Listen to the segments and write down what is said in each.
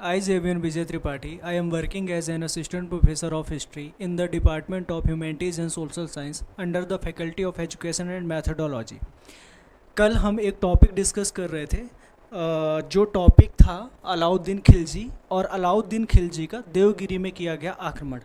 I, Xavier Vijay Tripathi, I am working as an assistant professor of history in the Department of Humanities and Social Science under the Faculty of Education and Methodology. कल हम एक topic discuss कर रहे थे जो topic था अलाउद्दीन खिलजी और अलाउद्दीन खिलजी का देवगिरी में किया गया आक्रमण।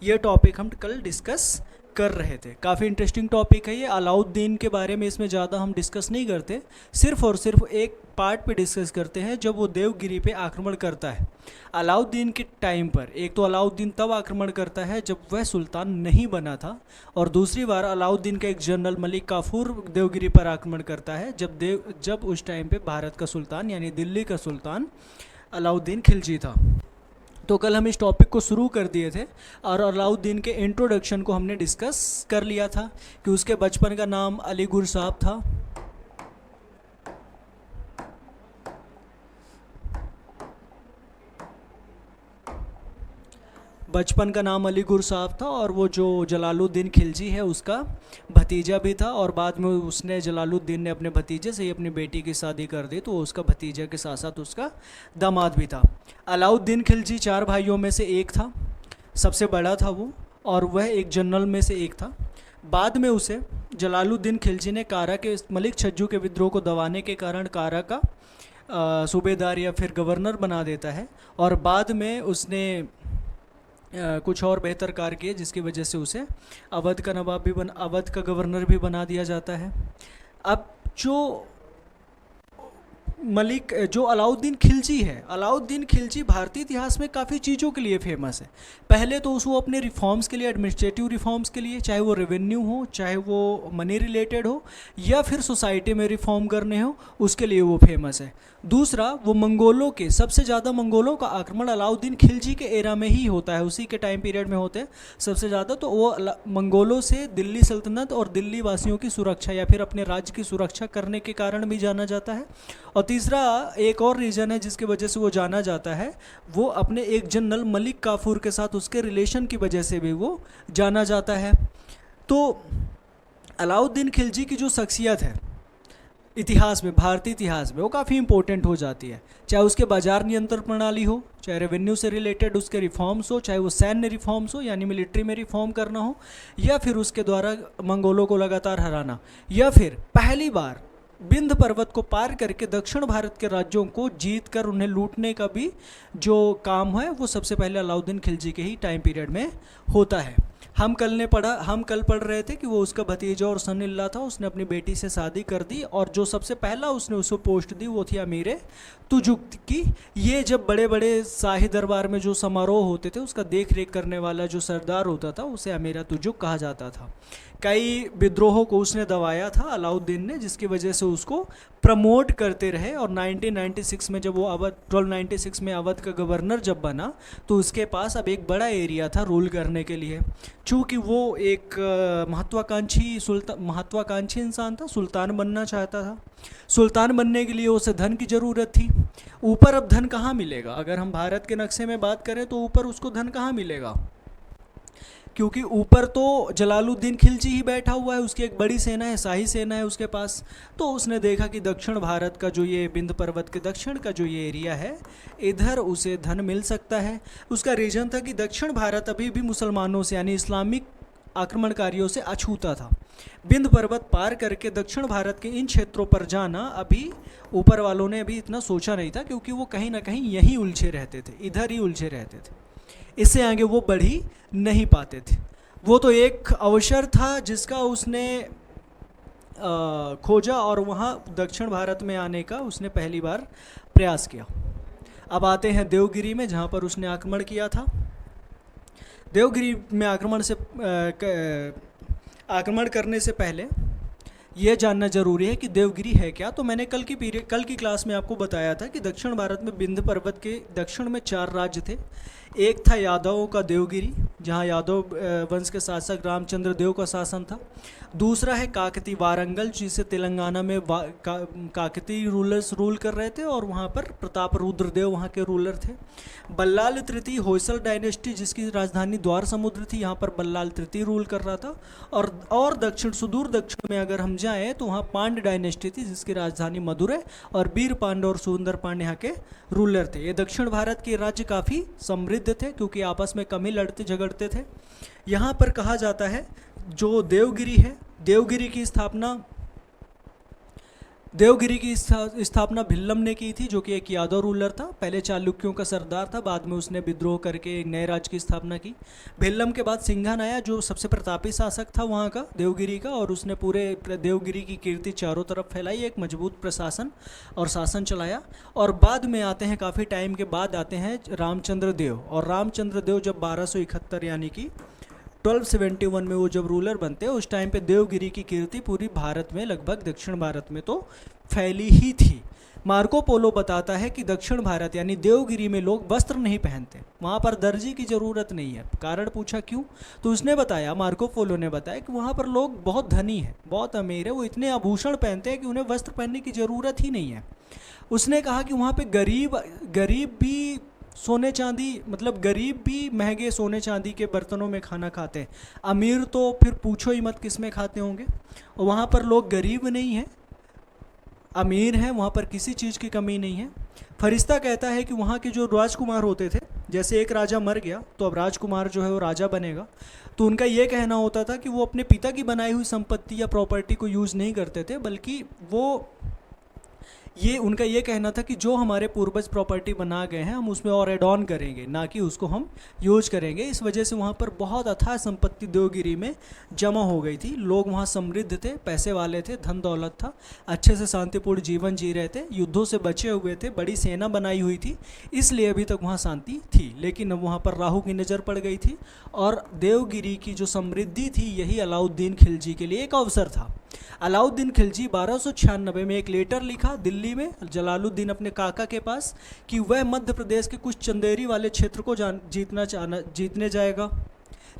ये टॉपिक हम कल डिस्कस कर रहे थे। काफ़ी इंटरेस्टिंग टॉपिक है ये। अलाउद्दीन के बारे में इसमें ज़्यादा हम डिस्कस नहीं करते, सिर्फ और सिर्फ एक पार्ट पे डिस्कस करते हैं जब वो देवगिरी पे आक्रमण करता है। अलाउद्दीन के टाइम पर एक तो अलाउद्दीन तब आक्रमण करता है जब वह सुल्तान नहीं बना था, और दूसरी बार अलाउद्दीन का एक जनरल मलिक काफूर देवगिरी पर आक्रमण करता है जब उस टाइम पे भारत का सुल्तान यानी दिल्ली का सुल्तान अलाउद्दीन खिलजी था। तो कल हम इस टॉपिक को शुरू कर दिए थे और अलाउद्दीन के इंट्रोडक्शन को हमने डिस्कस कर लिया था कि उसके बचपन का नाम अली गुर साहब था। बचपन का नाम अली गुर साहब था और वो जो जलालुद्दीन खिलजी है उसका भतीजा भी था, और बाद में उसने जलालुद्दीन ने अपने भतीजे से ही अपनी बेटी की शादी कर दी, तो वो उसका भतीजा के साथ साथ उसका दामाद भी था। अलाउद्दीन खिलजी 4 भाइयों में से एक था, सबसे बड़ा था वो, और वह एक जनरल में से एक था। बाद में उसे जलालुद्दीन खिलजी ने कारा के मलिक छज्जू के विद्रोह को दबाने के कारण कारा का सूबेदार या फिर गवर्नर बना देता है, और बाद में उसने कुछ और बेहतर कार्य किए जिसकी वजह से उसे अवध का नवाब भी अवध का गवर्नर भी बना दिया जाता है। अब जो अलाउद्दीन खिलजी है, अलाउद्दीन खिलजी भारतीय इतिहास में काफ़ी चीज़ों के लिए फेमस है। पहले तो उसको अपने रिफॉर्म्स के लिए, एडमिनिस्ट्रेटिव रिफॉर्म्स के लिए, चाहे वो रेवेन्यू हो, चाहे वो मनी रिलेटेड हो, या फिर सोसाइटी में रिफॉर्म करने हो, उसके लिए वो फेमस है। दूसरा, वो मंगोलों के सबसे ज़्यादा मंगोलों का आक्रमण अलाउद्दीन खिलजी के एरा में ही होता है, उसी के टाइम पीरियड में होते हैं सबसे ज़्यादा। तो वो मंगोलों से दिल्ली सल्तनत और दिल्ली वासियों की सुरक्षा या फिर अपने राज्य की सुरक्षा करने के कारण भी जाना जाता है। और तीसरा एक और रीज़न है जिसकी वजह से वो जाना जाता है, वो अपने एक जनरल मलिक काफूर के साथ उसके रिलेशन की वजह से भी वो जाना जाता है। तो अलाउद्दीन खिलजी की जो शख्सियत है इतिहास में, भारतीय इतिहास में, वो काफ़ी इंपॉर्टेंट हो जाती है। चाहे उसके बाजार नियंत्रण प्रणाली हो, चाहे रेवेन्यू से रिलेटेड उसके रिफॉर्म्स हो, चाहे वो सैन्य रिफॉर्म्स हो यानी मिलिट्री में रिफॉर्म करना हो, या फिर उसके द्वारा मंगोलों को लगातार हराना, या फिर पहली बार विंध्य पर्वत को पार करके दक्षिण भारत के राज्यों को जीत कर उन्हें लूटने का भी जो काम है वो सबसे पहले अलाउद्दीन खिलजी के ही टाइम पीरियड में होता है। हम कल पढ़ रहे थे कि वो उसका भतीजा और सन-इन-लॉ था, उसने अपनी बेटी से शादी कर दी, और जो सबसे पहला उसने उसको पोस्ट दी वो थी अमीर तुजुक की। ये जब बड़े बड़े शाही दरबार में जो समारोह होते थे उसका देख रेख करने वाला जो सरदार होता था उसे अमीर तुजुक कहा जाता था। कई विद्रोहों को उसने दबाया था अलाउद्दीन ने, जिसकी वजह से उसको प्रमोट करते रहे, और 1996 में जब वो 1296 में अवध का गवर्नर जब बना तो उसके पास अब एक बड़ा एरिया था रूल करने के लिए। चूँकि वो एक महत्वाकांक्षी इंसान था, सुल्तान बनना चाहता था। सुल्तान बनने के लिए उसे धन की ज़रूरत थी। ऊपर अब धन कहाँ मिलेगा? अगर हम भारत के नक्शे में बात करें तो ऊपर उसको धन कहाँ मिलेगा? क्योंकि ऊपर तो जलालुद्दीन खिलजी ही बैठा हुआ है, उसकी एक बड़ी सेना है, शाही सेना है उसके पास। तो उसने देखा कि दक्षिण भारत का जो ये विंध्य पर्वत के दक्षिण का जो ये एरिया है, इधर उसे धन मिल सकता है। उसका रीजन था कि दक्षिण भारत अभी भी मुसलमानों से यानी इस्लामिक आक्रमणकारियों से अछूता था। विंध्य पर्वत पार करके दक्षिण भारत के इन क्षेत्रों पर जाना अभी ऊपर वालों ने अभी इतना सोचा नहीं था, क्योंकि वो कहीं ना कहीं यहीं उलझे रहते थे, इधर ही उलझे रहते थे, इससे आगे वो बढ़ ही नहीं पाते थे। वो तो एक अवसर था जिसका उसने खोजा और वहाँ दक्षिण भारत में आने का उसने पहली बार प्रयास किया। अब आते हैं देवगिरी में, जहाँ पर उसने आक्रमण किया था। देवगिरी में आक्रमण करने से पहले यह जानना जरूरी है कि देवगिरी है क्या। तो मैंने कल की क्लास में आपको बताया था कि दक्षिण भारत में विंध्य पर्वत के दक्षिण में 4 राज्य थे। एक था यादवों का देवगिरी, जहाँ यादव वंश के शासक रामचंद्र देव का शासन था। दूसरा है काकती वारंगल, जिसे तेलंगाना में काकती रूलर्स रूल कर रहे थे और वहाँ पर प्रताप रुद्र देव वहाँ के रूलर थे। बल्लाल तृतीय होयसल डायनेस्टी, जिसकी राजधानी द्वार समुद्र थी, यहाँ पर बल्लाल तृतीय रूल कर रहा था। और दक्षिण, सुदूर दक्षिण में अगर हम जाएँ तो वहाँ पांड्य डायनेस्टी थी, जिसकी राजधानी मदुरै, और वीर पांड्य और सुंदर पांड्य यहाँ के रूलर थे। ये दक्षिण भारत के राज्य काफ़ी समृद्ध थे क्योंकि आपस में कम ही लड़ते झगड़ते थे। यहाँ पर कहा जाता है जो देवगिरी है, देवगिरी की स्थापना भिल्लम ने की थी, जो कि एक यादव रूलर था। पहले चालुक्यों का सरदार था, बाद में उसने विद्रोह करके एक नए राज्य की स्थापना की। भिल्लम के बाद सिंघन आया, जो सबसे प्रतापी शासक था वहाँ का, देवगिरी का, और उसने पूरे देवगिरी की कीर्ति चारों तरफ फैलाई, एक मजबूत प्रशासन और शासन चलाया। और बाद में आते हैं, काफ़ी टाइम के बाद आते हैं रामचंद्र देव। और रामचंद्र देव जब 1271 यानी कि 1271 में वो जब रूलर बनते हैं, उस टाइम पे देवगिरी की कीर्ति पूरी भारत में, लगभग दक्षिण भारत में तो फैली ही थी। मार्को पोलो बताता है कि दक्षिण भारत यानी देवगिरी में लोग वस्त्र नहीं पहनते, वहाँ पर दर्जी की ज़रूरत नहीं है। कारण पूछा क्यों, तो उसने बताया, मार्को पोलो ने बताया कि वहाँ पर लोग बहुत धनी हैं, बहुत अमीर है, वो इतने आभूषण पहनते हैं कि उन्हें वस्त्र पहनने की ज़रूरत ही नहीं है। उसने कहा कि वहाँ पे गरीब भी सोने चांदी, मतलब गरीब भी महंगे सोने चांदी के बर्तनों में खाना खाते हैं, अमीर तो फिर पूछो ही मत किस में खाते होंगे। और वहाँ पर लोग गरीब नहीं हैं, अमीर हैं, वहाँ पर किसी चीज़ की कमी नहीं है। फरिश्ता कहता है कि वहाँ के जो राजकुमार होते थे, जैसे एक राजा मर गया तो अब राजकुमार जो है वो राजा बनेगा, तो उनका ये कहना होता था कि वो अपने पिता की बनाई हुई संपत्ति या प्रॉपर्टी को यूज़ नहीं करते थे, बल्कि उनका ये कहना था कि जो हमारे पूर्वज प्रॉपर्टी बना गए हैं हम उसमें और एड ऑन करेंगे, ना कि उसको हम यूज करेंगे। इस वजह से वहाँ पर बहुत अथाह संपत्ति देवगिरी में जमा हो गई थी। लोग वहाँ समृद्ध थे, पैसे वाले थे, धन दौलत था, अच्छे से शांतिपूर्ण जीवन जी रहे थे, युद्धों से बचे हुए थे, बड़ी सेना बनाई हुई थी, इसलिए अभी तक वहाँ शांति थी। लेकिन अब वहाँ पर राहु की नज़र पड़ गई थी और देवगिरी की जो समृद्धि थी, यही अलाउद्दीन खिलजी के लिए एक अवसर था। अलाउद्दीन खिलजी 1296 में एक लेटर लिखा दिल्ली में जलालुद्दीन अपने काका के पास कि वह मध्य प्रदेश के कुछ चंदेरी वाले क्षेत्र को जीतने जाएगा।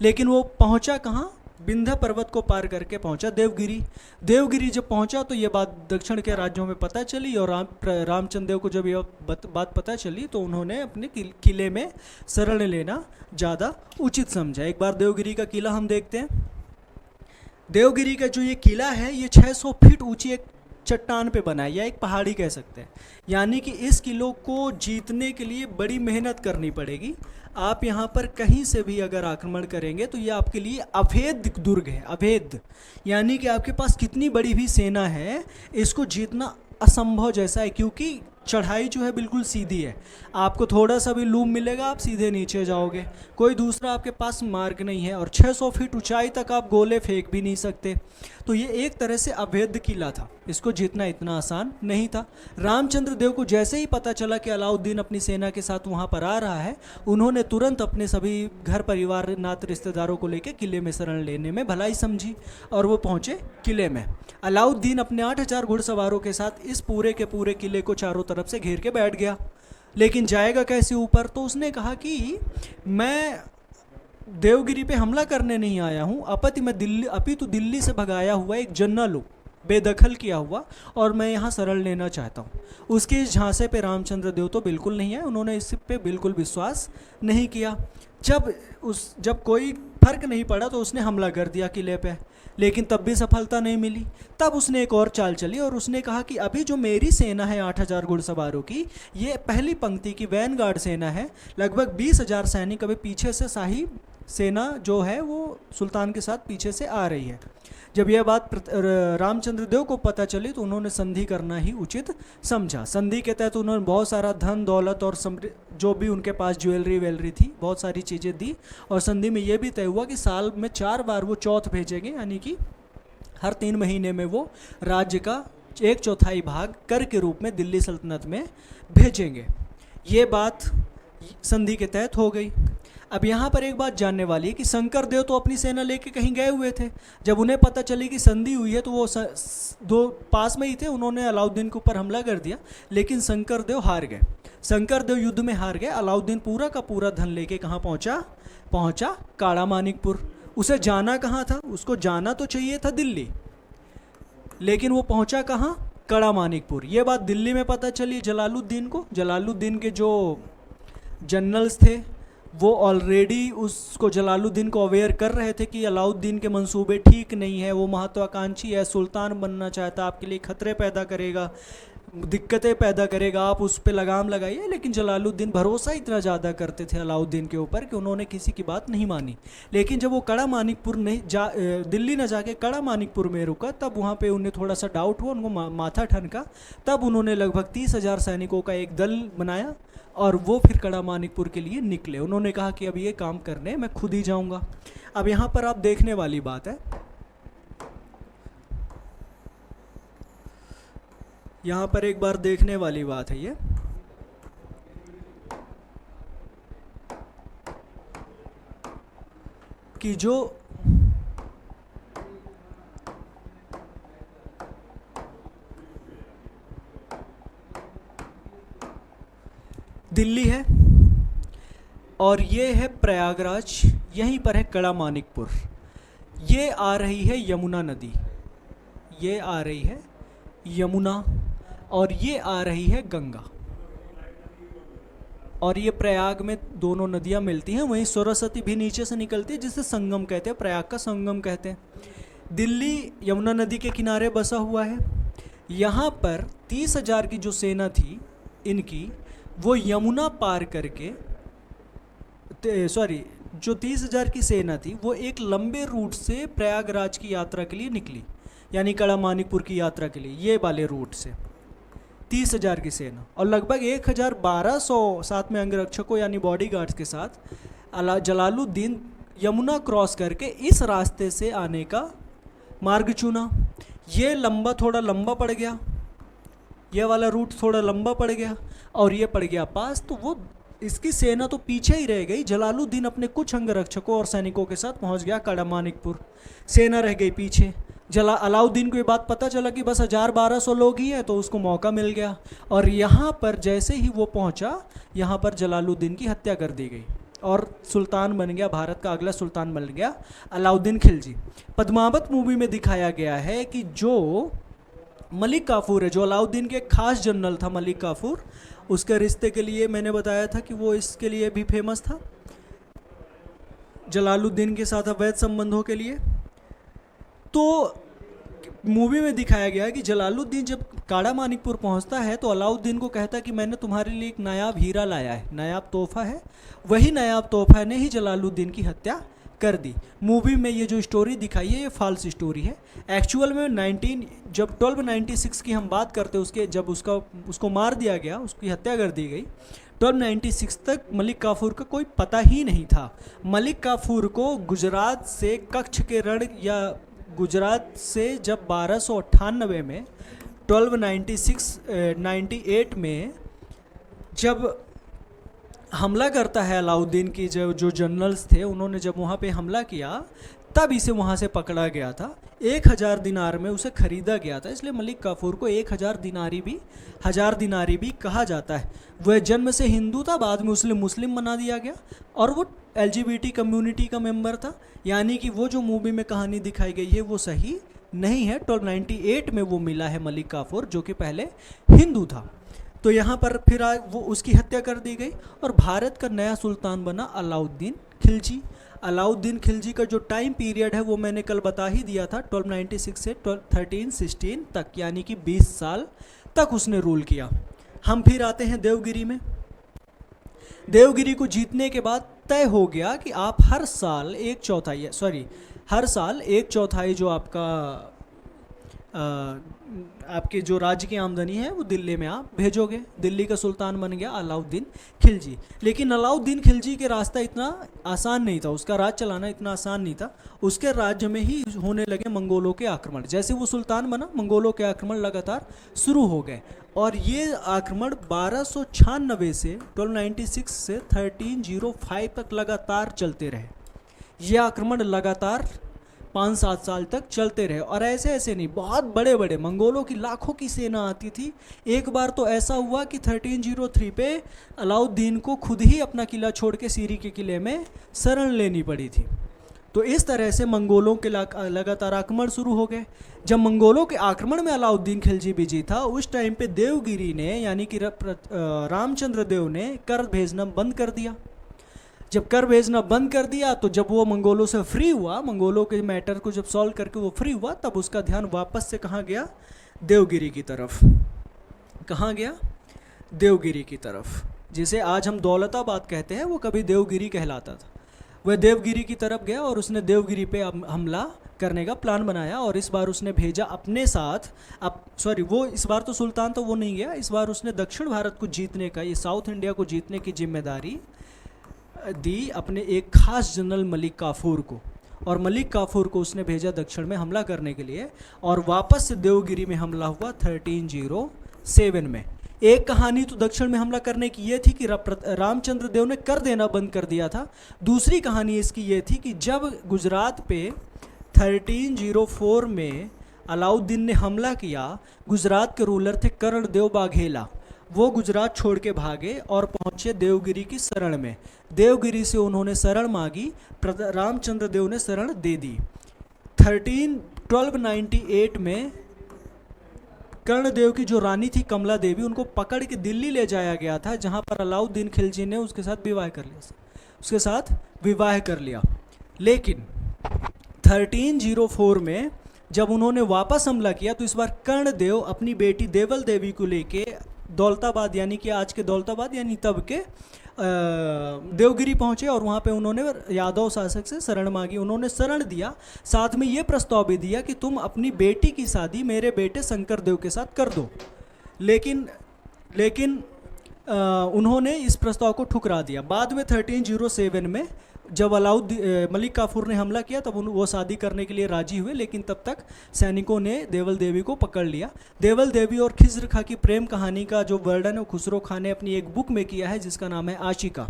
लेकिन वो पहुंचा कहाँ, विंध्य पर्वत को पार करके पहुंचा देवगिरी जब पहुंचा तो ये बात दक्षिण के राज्यों में पता चली और रामचंद्र देव को जब यह बात पता चली तो उन्होंने अपने किले में शरण लेना ज़्यादा उचित समझा। एक बार देवगिरी का किला हम देखते हैं। देवगिरी का जो ये किला है, ये 600 फीट ऊंची एक चट्टान पे बना है, या एक पहाड़ी कह सकते हैं। यानी कि इस किलो को जीतने के लिए बड़ी मेहनत करनी पड़ेगी। आप यहाँ पर कहीं से भी अगर आक्रमण करेंगे तो ये आपके लिए अभेद दुर्ग है, अभेद। यानी कि आपके पास कितनी बड़ी भी सेना है, इसको जीतना असंभव जैसा है, क्योंकि चढ़ाई जो है बिल्कुल सीधी है। आपको थोड़ा सा भी लूम मिलेगा आप सीधे नीचे जाओगे, कोई दूसरा आपके पास मार्ग नहीं है, और 600 फीट ऊंचाई तक आप गोले फेंक भी नहीं सकते। तो ये एक तरह से अवैध किला था, इसको जीतना इतना आसान नहीं था। रामचंद्र देव को जैसे ही पता चला कि अलाउद्दीन अपनी सेना के साथ वहाँ पर आ रहा है, उन्होंने तुरंत अपने सभी घर परिवार नात रिश्तेदारों को लेकर किले में शरण लेने में भलाई समझी और वो पहुँचे किले में। अलाउद्दीन अपने 8000 घुड़सवारों के साथ इस पूरे के पूरे किले को चारों तरफ से घेर के बैठ गया। लेकिन जाएगा कैसे ऊपर, तो उसने कहा कि मैं देवगिरी पे हमला करने नहीं आया हूँ, अपितु दिल्ली से भगाया हुआ एक जन्नल हूँ, बेदखल किया हुआ, और मैं यहाँ शरण लेना चाहता हूँ। उसके इस झांसे पे रामचंद्र देव तो बिल्कुल नहीं है, उन्होंने इस पे बिल्कुल विश्वास नहीं किया। जब कोई फर्क नहीं पड़ा तो उसने हमला कर दिया किले पे, लेकिन तब भी सफलता नहीं मिली। तब उसने एक और चाल चली और उसने कहा कि अभी जो मेरी सेना है 8000 घुड़सवारों की, ये पहली पंक्ति की वैनगार्ड सेना है, लगभग 20,000 सैनिक अभी पीछे से शाही सेना जो है वो सुल्तान के साथ पीछे से आ रही है। जब यह बात रामचंद्र देव को पता चली तो उन्होंने संधि करना ही उचित समझा। संधि के तहत उन्होंने बहुत सारा धन दौलत और जो भी उनके पास ज्वेलरी वेलरी थी, बहुत सारी चीज़ें दी, और संधि में यह भी तय हुआ कि साल में 4 बार वो चौथ भेजेंगे, यानी कि हर 3 महीने में वो राज्य का 1/4 भाग कर के रूप में दिल्ली सल्तनत में भेजेंगे। ये बात संधि के तहत हो गई। अब यहाँ पर एक बात जानने वाली है कि शंकर देव तो अपनी सेना लेके कहीं गए हुए थे। जब उन्हें पता चली कि संधि हुई है तो वो दो पास में ही थे, उन्होंने अलाउद्दीन के ऊपर हमला कर दिया, लेकिन शंकर देव हार गए। शंकरदेव युद्ध में हार गए। अलाउद्दीन पूरा का पूरा धन लेके कहाँ पहुँचा? पहुँचा काड़ा मानिकपुर। उसे जाना कहाँ था? उसको जाना तो चाहिए था दिल्ली, लेकिन वो पहुँचा कहाँ? काड़ा मानिकपुर। ये बात दिल्ली में पता चली जलालुद्दीन को। जलालुद्दीन के जो जनरल्स थे वो ऑलरेडी उसको, जलालुद्दीन को अवेयर कर रहे थे कि अलाउद्दीन के मंसूबे ठीक नहीं है, वो महत्वाकांक्षी है, सुल्तान बनना चाहता, आपके लिए खतरे पैदा करेगा, दिक्कतें पैदा करेगा, आप उस पर लगाम लगाइए। लेकिन जलालुद्दीन भरोसा इतना ज़्यादा करते थे अलाउद्दीन के ऊपर कि उन्होंने किसी की बात नहीं मानी। लेकिन जब वो काड़ा मानिकपुर दिल्ली न जाके काड़ा मानिकपुर में रुका, तब वहाँ पे उन्हें थोड़ा सा डाउट हुआ, उनको माथा ठनका। तब उन्होंने लगभग 30,000 सैनिकों का एक दल बनाया और वो फिर काड़ा मानिकपुर के लिए निकले। उन्होंने कहा कि अब ये काम करने मैं खुद ही जाऊँगा। अब यहाँ पर आप देखने वाली बात है, यहाँ पर एक बार देखने वाली बात है ये कि जो दिल्ली है और ये है प्रयागराज, यहीं पर है काड़ा मानिकपुर। ये आ रही है यमुना नदी, ये आ रही है यमुना, और ये आ रही है गंगा, और ये प्रयाग में दोनों नदियाँ मिलती हैं। वहीं सरस्वती भी नीचे से निकलती है, जिसे संगम कहते हैं, प्रयाग का संगम कहते हैं। दिल्ली यमुना नदी के किनारे बसा हुआ है। यहाँ पर 30,000 की जो सेना थी इनकी, वो यमुना पार करके, सॉरी, जो 30,000 की सेना थी वो एक लंबे रूट से प्रयागराज की यात्रा के लिए निकली, यानी काड़ा मानिकपुर की यात्रा के लिए, ये वाले रूट से 30,000 की सेना, और लगभग 1,1200 साथ में अंगरक्षकों यानी बॉडीगार्ड्स के साथ जलालुद्दीन यमुना क्रॉस करके इस रास्ते से आने का मार्ग चुना। ये लंबा, थोड़ा लंबा पड़ गया, ये वाला रूट थोड़ा लंबा पड़ गया और ये पड़ गया पास, तो वो इसकी सेना तो पीछे ही रह गई। जलालुद्दीन अपने कुछ अंगरक्षकों और सैनिकों के साथ पहुंच गया काड़ा मानिकपुर, सेना रह गई पीछे। अलाउद्दीन को ये बात पता चला कि बस 1,000-1,200 लोग ही हैं, तो उसको मौका मिल गया। और यहाँ पर जैसे ही वो पहुँचा, यहाँ पर जलालुद्दीन की हत्या कर दी गई और सुल्तान बन गया, भारत का अगला सुल्तान बन गया अलाउद्दीन खिलजी। पद्मावत मूवी में दिखाया गया है कि जो मलिक काफूर है, जो अलाउद्दीन के खास जनरल था मलिक काफूर, उसके रिश्ते के लिए मैंने बताया था कि वो इसके लिए भी फेमस था, जलालुद्दीन के साथ अवैध संबंधों के लिए। तो मूवी में दिखाया गया कि जलालुद्दीन जब काड़ा मानिकपुर पहुंचता है तो अलाउद्दीन को कहता है कि मैंने तुम्हारे लिए एक नायाब हीरा लाया है, नायाब तोहफा है। वही नायाब तोहफा ने ही जलालुद्दीन की हत्या कर दी। मूवी में ये जो स्टोरी दिखाई है ये फॉल्स स्टोरी है। एक्चुअल में 1296 की हम बात करते हैं, उसके जब उसको मार दिया गया, उसकी हत्या कर दी गई, 1296 तक मलिक काफूर का कोई पता ही नहीं था। मलिक काफूर को गुजरात से कच्छ के रण, या गुजरात से जब 1298 में 1298 में जब हमला करता है अलाउद्दीन की, जो जनरल्स थे उन्होंने जब वहाँ पे हमला किया, तब इसे वहाँ से पकड़ा गया था। 1,000 दिनार में उसे खरीदा गया था, इसलिए मलिक काफूर को 1,000 दिनारी भी कहा जाता है। वह जन्म से हिंदू था, बाद में मुस्लिम बना दिया गया, और वो LGBT कम्युनिटी का मेंबर था। यानी कि वो जो मूवी में कहानी दिखाई गई है वो सही नहीं है। 1298 में वो मिला है मलिक काफूर, जो कि पहले हिंदू था। तो यहाँ पर फिर वो उसकी हत्या कर दी गई और भारत का नया सुल्तान बना अलाउद्दीन खिलजी। अलाउद्दीन खिलजी का जो टाइम पीरियड है वो मैंने कल बता ही दिया था, 1296 से 1316 तक, यानी कि 20 साल तक उसने रूल किया। हम फिर आते हैं देवगिरी में। देवगिरी को जीतने के बाद तय हो गया कि आप हर साल 1/4 जो आपके जो राज्य की आमदनी है वो दिल्ली में आप भेजोगे। दिल्ली का सुल्तान बन गया अलाउद्दीन खिलजी। लेकिन अलाउद्दीन खिलजी के रास्ता इतना आसान नहीं था, उसका राज चलाना इतना आसान नहीं था। उसके राज्य में ही होने लगे मंगोलों के आक्रमण। जैसे वो सुल्तान बना, मंगोलों के आक्रमण लगातार शुरू हो गए, और ये आक्रमण 1296 से 1296 से 1305 तक लगातार चलते रहे। ये आक्रमण लगातार 5-7 साल तक चलते रहे। और ऐसे ऐसे नहीं, बहुत बड़े बड़े मंगोलों की लाखों की सेना आती थी। एक बार तो ऐसा हुआ कि 1303 पे अलाउद्दीन को खुद ही अपना किला छोड़ के सीरी के किले में शरण लेनी पड़ी थी। तो इस तरह से मंगोलों के लगातार आक्रमण शुरू हो गए। जब मंगोलों के आक्रमण में अलाउद्दीन खिलजी बिजी था, उस टाइम पे देवगिरी ने यानी कि रामचंद्र देव ने कर भेजना बंद कर दिया। जब कर भेजना बंद कर दिया तो जब वो मंगोलों से फ्री हुआ, मंगोलों के मैटर को जब सॉल्व करके वो फ्री हुआ, तब उसका ध्यान वापस से कहाँ गया? देवगिरी की तरफ। कहाँ गया? देवगिरी की तरफ। जिसे आज हम दौलताबाद कहते हैं, वो कभी देवगिरी कहलाता था। वह देवगिरी की तरफ गया और उसने देवगिरी पे हमला करने का प्लान बनाया। और इस बार उसने भेजा अपने साथ, वो इस बार तो सुल्तान तो वो नहीं गया, इस बार उसने दक्षिण भारत को जीतने का, ये साउथ इंडिया को जीतने की जिम्मेदारी दी अपने एक खास जनरल मलिक काफूर को। और मलिक काफूर को उसने भेजा दक्षिण में हमला करने के लिए। और वापस से देवगिरी में हमला हुआ 1307 में। एक कहानी तो दक्षिण में हमला करने की ये थी कि रामचंद्र देव ने कर देना बंद कर दिया था। दूसरी कहानी इसकी ये थी कि जब गुजरात पे 1304 में अलाउद्दीन ने हमला किया, गुजरात के रूलर थे कर्णदेव बाघेला। वो गुजरात छोड़ के भागे और पहुंचे देवगिरी की शरण में। देवगिरी से उन्होंने शरण मांगी, रामचंद्र देव ने शरण दे दी। 1298 में कर्णदेव की जो रानी थी कमला देवी, उनको पकड़ के दिल्ली ले जाया गया था, जहां पर अलाउद्दीन खिलजी ने उसके साथ विवाह कर लिया। लेकिन 1304 में जब उन्होंने वापस हमला किया तो इस बार कर्णदेव अपनी बेटी देवल देवी को लेके दौलताबाद, यानी कि आज के दौलताबाद यानी तब के देवगिरी पहुंचे। और वहां पे उन्होंने यादव शासक से शरण मांगी। उन्होंने शरण दिया, साथ में ये प्रस्ताव भी दिया कि तुम अपनी बेटी की शादी मेरे बेटे शंकर देव के साथ कर दो। लेकिन उन्होंने इस प्रस्ताव को ठुकरा दिया। बाद में 1307 में जब मलिक काफूर ने हमला किया, तब वो शादी करने के लिए राजी हुए, लेकिन तब तक सैनिकों ने देवल देवी को पकड़ लिया। देवल देवी और खिज्र खां की प्रेम कहानी का जो वर्णन है खुसरो खां ने अपनी एक बुक में किया है, जिसका नाम है आशिका।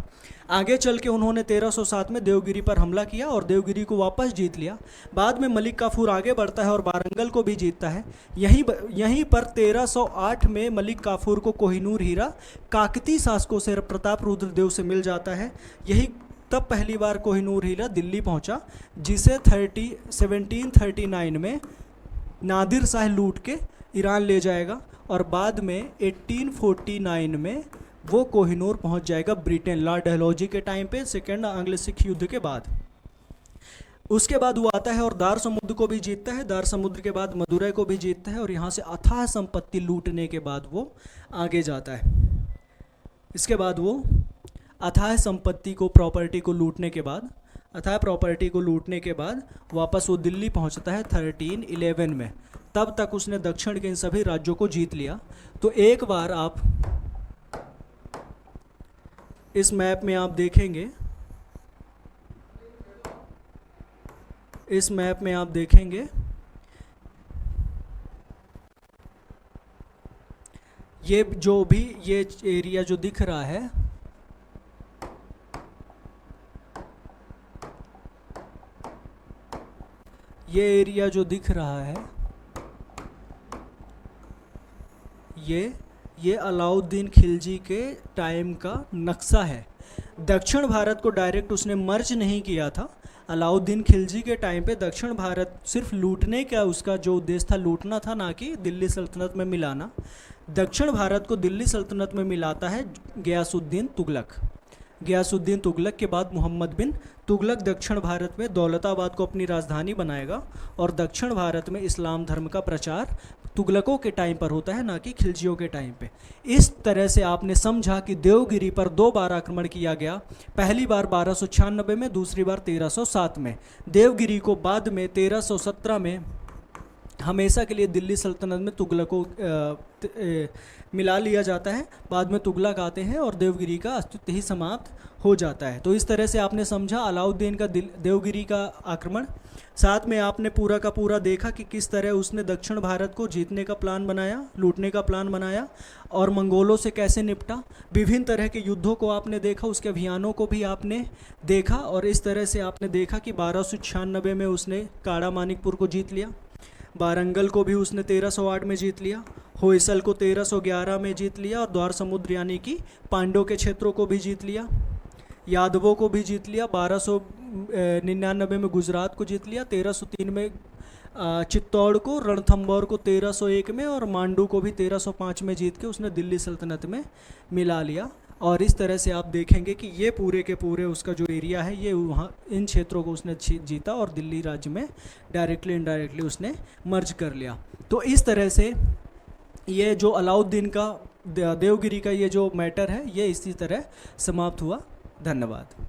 आगे चल के उन्होंने 1307 में देवगिरी पर हमला किया और देवगिरी को वापस जीत लिया। बाद में मलिक काफूर आगे बढ़ता है और वारंगल को भी जीतता है। यहीं पर 1308 में मलिक काफूर को कोहिनूर हीरा काकती शासकों से प्रताप रुद्र देव से मिल जाता है। यही तब पहली बार कोहिनूर हीरा दिल्ली पहुंचा, जिसे 1739 में नादिर शाह लूट के ईरान ले जाएगा। और बाद में 1849 में वो कोहिनूर पहुंच जाएगा ब्रिटेन, लॉर्ड डलहौजी के टाइम पे, सेकेंड एंग्लो सिख युद्ध के बाद। उसके बाद वो आता है और दार समुद्र को भी जीतता है। दार समुद्र के बाद मदुरै को भी जीतता है और यहाँ से अथाह संपत्ति लूटने के बाद वो आगे जाता है। इसके बाद वो अथाह संपत्ति को, प्रॉपर्टी को लूटने के बाद वापस वो दिल्ली पहुंचता है 1311 में। तब तक उसने दक्षिण के इन सभी राज्यों को जीत लिया। तो एक बार आप इस मैप में आप देखेंगे, ये एरिया जो दिख रहा है, ये अलाउद्दीन खिलजी के टाइम का नक्शा है। दक्षिण भारत को डायरेक्ट उसने मर्ज नहीं किया था। अलाउद्दीन खिलजी के टाइम पे दक्षिण भारत सिर्फ लूटने का उसका जो उद्देश्य था, लूटना था, ना कि दिल्ली सल्तनत में मिलाना। दक्षिण भारत को दिल्ली सल्तनत में मिलाता है गयासुद्दीन तुगलक के बाद मोहम्मद बिन तुगलक दक्षिण भारत में दौलताबाद को अपनी राजधानी बनाएगा। और दक्षिण भारत में इस्लाम धर्म का प्रचार तुगलकों के टाइम पर होता है, ना कि खिलजियों के टाइम पे। इस तरह से आपने समझा कि देवगिरी पर 2 बार आक्रमण किया गया। पहली बार 1296 में, दूसरी बार 1307 में। देवगिरी को बाद में 1317 में हमेशा के लिए दिल्ली सल्तनत में तुगलक को मिला लिया जाता है। बाद में तुगलक आते हैं और देवगिरी का अस्तित्व ही समाप्त हो जाता है। तो इस तरह से आपने समझा अलाउद्दीन का देवगिरी का आक्रमण। साथ में आपने पूरा का पूरा देखा कि किस तरह उसने दक्षिण भारत को जीतने का प्लान बनाया, लूटने का प्लान बनाया और मंगोलों से कैसे निपटा। विभिन्न तरह के युद्धों को आपने देखा, उसके अभियानों को भी आपने देखा और इस तरह से आपने देखा कि 1296 में उसने काड़ा मानिकपुर को जीत लिया, वारंगल को भी उसने 1308 में जीत लिया, होयसल को 1311 में जीत लिया और द्वार समुद्र यानी कि पांडव के क्षेत्रों को भी जीत लिया, यादवों को भी जीत लिया। 1299 में गुजरात को जीत लिया, 1303 में चित्तौड़ को, रणथंभौर को 1301 में और मांडू को भी 1305 में जीत के उसने दिल्ली सल्तनत में मिला लिया। और इस तरह से आप देखेंगे कि ये पूरे के पूरे उसका जो एरिया है ये वहाँ इन क्षेत्रों को उसने जीता और दिल्ली राज्य में डायरेक्टली इनडायरेक्टली उसने मर्ज कर लिया। तो इस तरह से ये जो अलाउद्दीन का देवगिरी का ये जो मैटर है ये इसी तरह समाप्त हुआ। धन्यवाद।